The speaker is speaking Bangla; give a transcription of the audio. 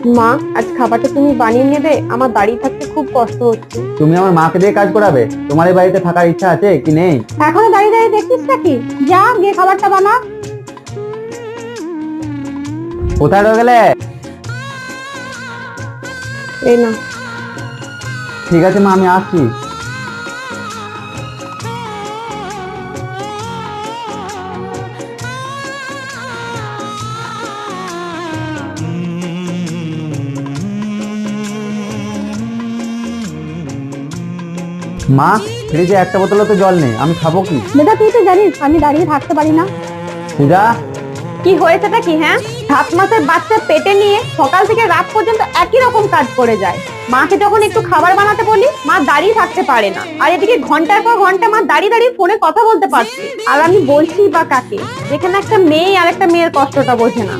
মা, আজ খাবারটা তুমি বানিয়ে নেবে, আমার দাঁড়িয়ে থাকতে খুব কষ্ট হচ্ছে। তুমি আমার মাকে দিয়ে কাজ করাবে? তোমার এই বাড়িতে থাকার ইচ্ছা আছে কি নেই? এখনো দাঁড়িয়ে দাঁড়িয়ে দেখছিস নাকি? যা গিয়ে খাবারটা বানা। কোথায় রয়ে গেলে? এই না। ঠিক আছে মা, আমি আসছি। মা, ফ্রিজে একটা বোতলও তো জল নেই, আমি খাবো কি? বেটা, তুই তো জানিস আমি দাঁড়িয়ে থাকতে পারি না। পূজা, কি হয়েছেটা কি? হ্যাঁ, 7 মাসের বাচ্চা পেটে নিয়ে সকাল থেকে রাত পর্যন্ত একই রকম কাজ করে যায়। মাকে যখন একটু খাবার বানাতে বলি, মা দাঁড়িয়ে থাকতে পারে না, আর এদিকে ঘন্টার পর ঘন্টা মা দাঁড়িয়ে দাঁড়িয়ে ফোনে কথা বলতে পারছে। আর আমি বলছি বা কাকে, যেখানে একটা মেয়ে আর একটা মেয়ের কষ্টটা বোঝে না।